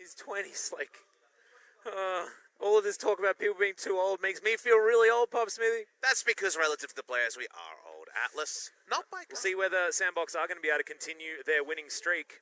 his 20s. Like, all of this talk about people being too old makes me feel really old, Pop Smithy. That's because relative to the players, we are old. Atlas, not by... We'll see whether Sandbox are going to be able to continue their winning streak.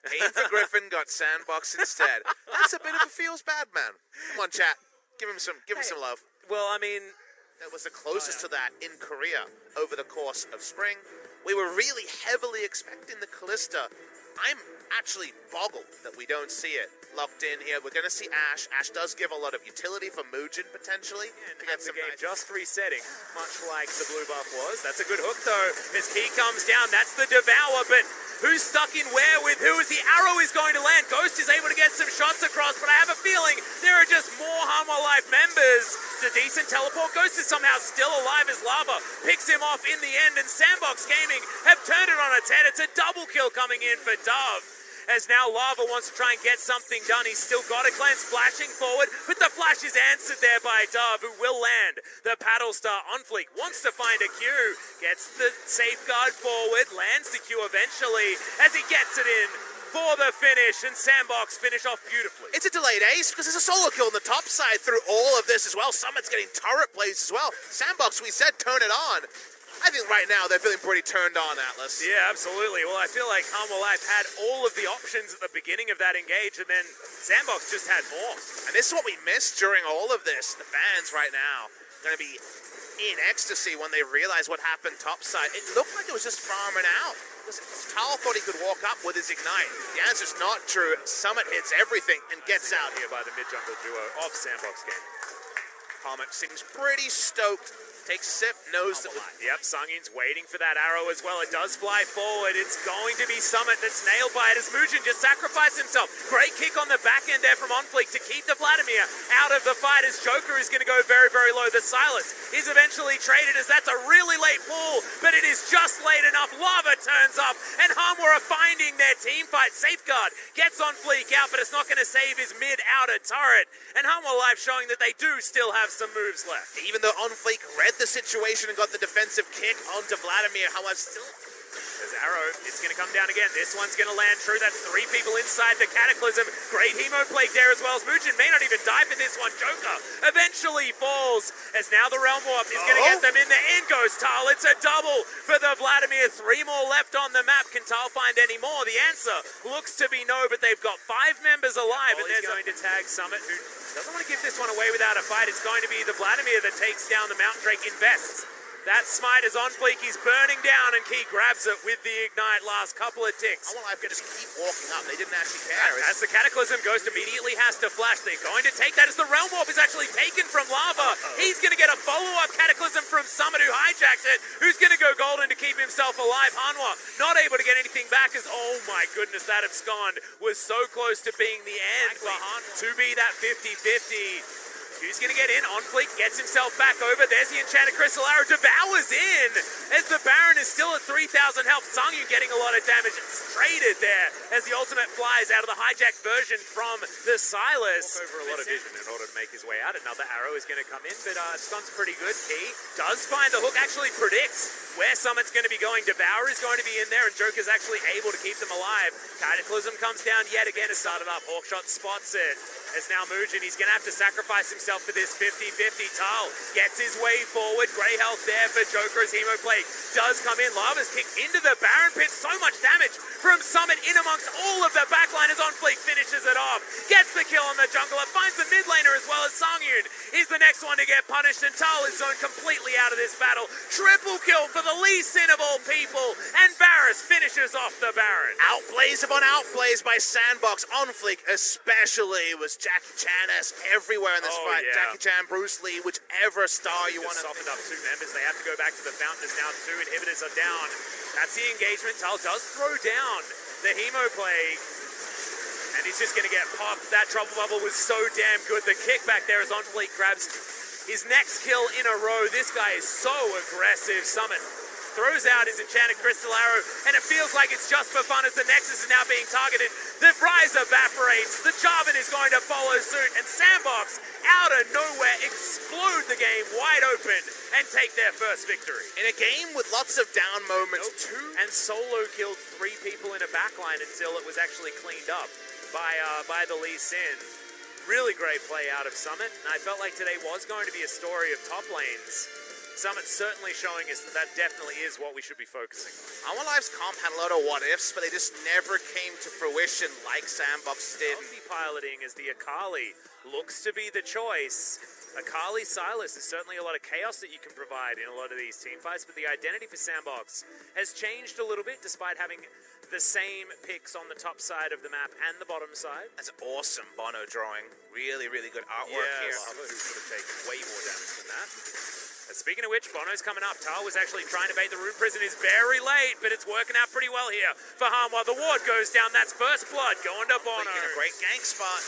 Came for Griffin, got Sandbox instead. That's a bit of a feels bad, man. Come on, chat. Give him some love. Well, I mean... That was the closest to that in Korea over the course of spring. We were really heavily expecting the Callista. I'm actually boggled that we don't see it locked in here. We're going to see Ashe. Ashe does give a lot of utility for Moojin, potentially. And to get the game just resetting, much like the blue buff was. That's a good hook, though. As Key comes down, that's the Devour, but who's stuck in where with who as the arrow is going to land? Ghost is able to get some shots across, but I have a feeling there are just more Hanwha Life members. It's a decent teleport. Ghost is somehow still alive as Lava picks him off in the end, and Sandbox Gaming have turned it on its head. It's a double kill coming in for Dove. As now Lava wants to try and get something done. He's still got a cleanse flashing forward, but the flash is answered there by Dove, who will land the paddle star on fleek. Wants to find a Q, gets the safeguard forward, lands the Q eventually as he gets it in for the finish, and Sandbox finish off beautifully. It's a delayed ace because there's a solo kill on the top side through all of this as well. Summit's getting turret plays as well. Sandbox, we said turn it on. I think right now they're feeling pretty turned on, Atlas. Yeah, absolutely. Well, I feel like Hanwha Life had all of the options at the beginning of that engage, and then Sandbox just had more. And this is what we missed during all of this. The fans right now going to be in ecstasy when they realize what happened topside. It looked like it was just farming out. Thal thought he could walk up with his Ignite. The answer's not true. Summit hits everything and gets out here by the mid-jungle duo of Sandbox Gaming. Comet seems pretty stoked. Takes a sip, knows that... Yep, Sungyun's waiting for that arrow as well. It does fly forward. It's going to be Summit that's nailed by it as Moojin just sacrificed himself. Great kick on the back end there from Onfleek to keep the Vladimir out of the fight as Joker is going to go very, very low. The Silas is eventually traded as that's a really late pull, but it is just late enough. Lava turns up and Hanwha are finding their team fight. Safeguard gets Onfleek out, but it's not going to save his mid-outer turret. And Hanwha Life showing that they do still have some moves left. Even though Onfleek read the situation and got the defensive kick onto Vladimir, however, still... There's arrow, it's going to come down again. This one's going to land true. That's 3 people inside the Cataclysm. Great Hemo Plague there as well as Moojin may not even die for this one. Joker eventually falls as now the Realm Warp is going to get them in there. In goes Thal. It's a double for the Vladimir. 3 more left on the map. Can Thal find any more? The answer looks to be no, but they've got 5 members alive. And they're going to tag Summit, who doesn't want to give this one away without a fight. It's going to be the Vladimir that takes down the Mountain Drake. Invests. That smite is on fleek. He's burning down, and Key grabs it with the Ignite last couple of ticks. I want Life to just keep walking up. They didn't actually care. As the Cataclysm Ghost immediately has to flash. They're going to take that as the Realm Warp is actually taken from Lava. He's going to get a follow-up Cataclysm from Summit, who hijacked it. Who's going to go golden to keep himself alive? Hanwha not able to get anything back as, oh my goodness, that abscond was so close to being the end for Hanwha to be that 50-50. Who's going to get in? Onfleek gets himself back over. There's the Enchanted Crystal Arrow. Devours in as the Baron is still at 3,000 health. Sungyun getting a lot of damage. It's traded there as the ultimate flies out of the hijacked version from the Silas. Walk over a lot of vision in order to make his way out. Another arrow is going to come in, but Scon's pretty good. Key does find the hook, actually predicts where Summit's going to be going. Devour is going to be in there, and Joker's actually able to keep them alive. Cataclysm comes down yet again to start it up. Hawkshot spots it. As now Moojin, he's going to have to sacrifice himself for this 50-50. Thal gets his way forward. Grey health there for Joker as Hemo Plague does come in. Lava's kicked into the Baron Pit. So much damage from Summit in amongst all of the backliners. Onfleek finishes it off. Gets the kill on the jungler. Finds the mid laner as well as Sungyun is the next one to get punished. And Thal is zoned completely out of this battle. Triple kill for the Lee Sin of all people. And Varus finishes off the Baron. Outplays upon outplays by Sandbox. Onfleek especially was Jackie Chan-esque everywhere in this fight. Yeah. Jackie Chan, Bruce Lee, whichever star you want to... Softened up 2 members. They have to go back to the fountain as now 2 inhibitors are down. That's the engagement. Thal does throw down the Hemo Plague. And he's just going to get popped. That trouble bubble was so damn good. The kickback there as Onfleek grabs his next kill in a row. This guy is so aggressive. Summit throws out his Enchanted Crystal Arrow, and it feels like it's just for fun as the Nexus is now being targeted. The Rise evaporates, the Jarvan is going to follow suit, and Sandbox, out of nowhere, explode the game wide open and take their first victory. In a game with lots of down moments, and solo killed 3 people in a backline until it was actually cleaned up. by the Lee Sin. Really great play out of Summit, and I felt like today was going to be a story of top lanes. Summit certainly showing us that definitely is what we should be focusing on. Our Lives comp had a lot of what-ifs, but they just never came to fruition like Sandbox did. Healthy piloting as the Akali looks to be the choice. Akali Silas is certainly a lot of chaos that you can provide in a lot of these team fights, but the identity for Sandbox has changed a little bit despite having the same picks on the top side of the map and the bottom side. That's awesome Bono drawing. Really, really good artwork here. Lava, who could have taken way more damage than that. And speaking of which, Bono's coming up. Thal was actually trying to bait the Root Prison. Is very late, but it's working out pretty well here for Hanwha. The ward goes down. That's first blood going to Bono. In a great gank spot.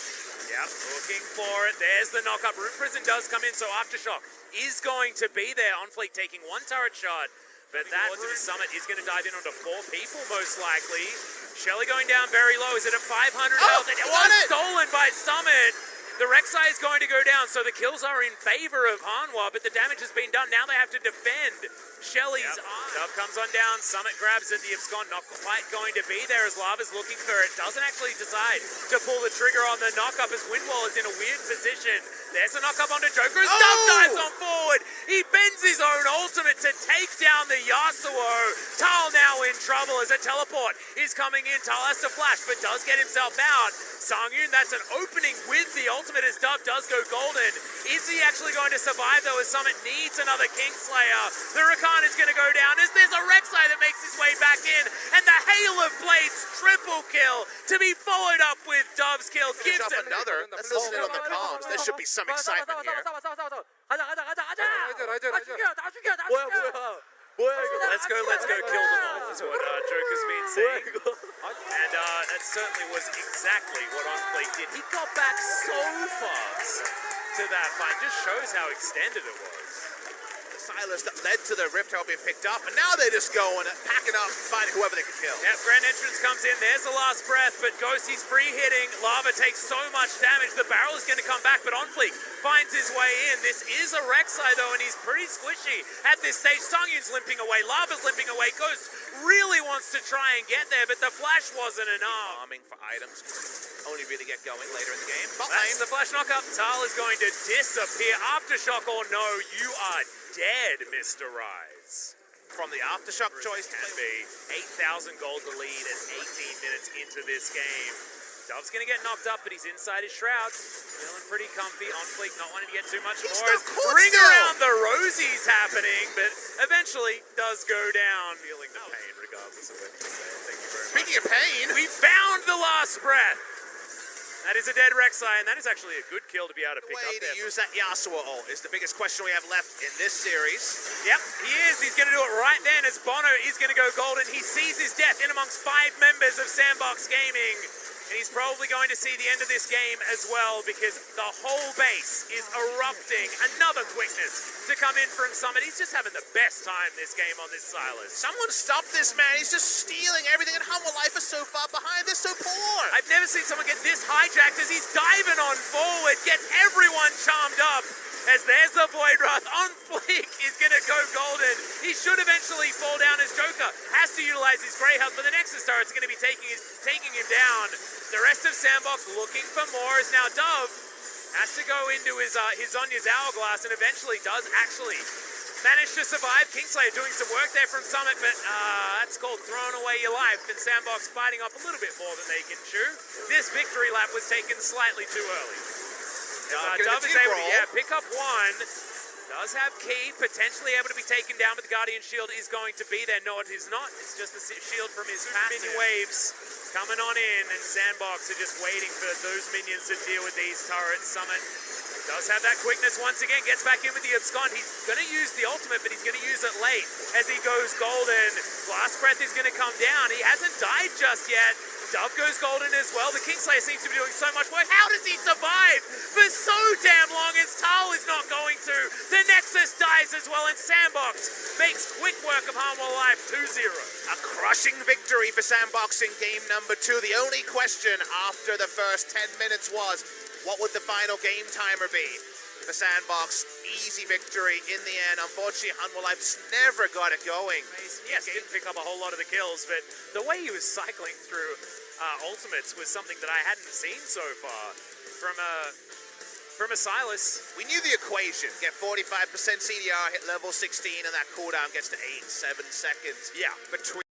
Yep, looking for it. There's the knock-up. Root Prison does come in, so Aftershock is going to be there. On Fleek taking one turret shot, but that Root Summit is going to dive in onto 4 people, most likely. Shelly going down very low. Is it at 500 health? It was stolen by Summit. The Rek'Sai is going to go down, so the kills are in favor of Hanwha, but the damage has been done. Now they have to defend Shelly's eye. Dove comes on down. Summit grabs at the abscond. Not quite going to be there as Lava's looking for it. Doesn't actually decide to pull the trigger on the knockup as Windwall is in a weird position. There's a knockup onto Joker as Dove dives on forward. He bends his own ultimate to take down the Yasuo. Thal now in trouble as a teleport is coming in. Thal has to flash, but does get himself out. Sangyun, that's an opening with the ultimate as Dove does go golden. Is he actually going to survive though as Summit needs another Kingslayer? The Rakan is going to go down as there's a Rek'Sai that makes his way back in. And the Hail of Blades triple kill to be followed up with Dove's kill. Gives up another. Let's listen in on the comms. There should be some excitement here. Let's go kill them all, is what Joker's been saying. And that certainly was exactly what On Fleek did. He got back so fast to that fight. Just shows how extended it was. Silas that led to the Rift Tower being picked up, and now they're just going, packing up, finding whoever they can kill. Yep, Grand Entrance comes in. There's the last breath, but Ghosty's free hitting. Lava takes so much damage. The barrel is going to come back, but On Fleek finds his way in. This is a Rek'Sai, though, and he's pretty squishy at this stage. Sangyun's limping away. Lava's limping away. Ghost really wants to try and get there, but the flash wasn't enough. Farming for items. Only really get going later in the game. That's the flash knockup. Thal is going to disappear. Aftershock or no, you are dead, Mr. Rise. From the Aftershock choice can be 8,000 gold to lead at 18 minutes into this game. Dove's going to get knocked up, but he's inside his shroud. Feeling pretty comfy. On Fleek not wanting to get too much more. Ring around the rosies happening, but eventually does go down. Feeling the pain regardless of what you say. Thank you very much. Speaking of pain, we found the last breath. That is a dead Rek'Sai, and that is actually a good kill to be able to pick up there. The way to use that Yasuo ult is the biggest question we have left in this series. Yep, he is. He's going to do it right then as Bono is going to go golden. He sees his death in amongst 5 members of Sandbox Gaming. And he's probably going to see the end of this game as well because the whole base is erupting. Another quickness to come in from Summit. He's just having the best time this game on this Silas. Someone stop this man. He's just stealing everything, and Hanwha Life is so far behind. They're so poor. I've never seen someone get this hijacked as he's diving on forward. Gets everyone charmed up. As there's the Void Wrath. On Fleek is going to go golden. He should eventually fall down as Joker has to utilize his Grey Health, but the Nexus turret's going to be taking him down. The rest of Sandbox looking for more as now Dove has to go into his Zonya's Hourglass and eventually does actually manage to survive. Kingslayer doing some work there from Summit, but that's called throwing away your life, and Sandbox fighting off a little bit more than they can chew. This victory lap was taken slightly too early. Dove is able to pick up one. Does have key, potentially able to be taken down, but the Guardian Shield is going to be there. No, it is not. It's just the shield from his minion waves coming on in, and Sandbox are just waiting for those minions to deal with these turrets. Summit does have that quickness once again, gets back in with the abscond. He's going to use the ultimate, but he's going to use it late as he goes golden. Last breath is going to come down. He hasn't died just yet. Dove goes golden as well. The Kingslayer seems to be doing so much work. How does he survive for so damn long as Thal is not going to? The Nexus dies as well, and Sandbox makes quick work of Hanwha Life 2-0. A crushing victory for Sandbox in game number 2. The only question after the first 10 minutes was, what would the final game timer be? For Sandbox, easy victory in the end. Unfortunately, Hanwha Life just never got it going. Yes, didn't pick up a whole lot of the kills, but the way he was cycling through ultimates was something that I hadn't seen so far from a Silas. We knew the equation. Get 45% CDR, hit level 16, and that cooldown gets to 8-7 seconds. Yeah. Between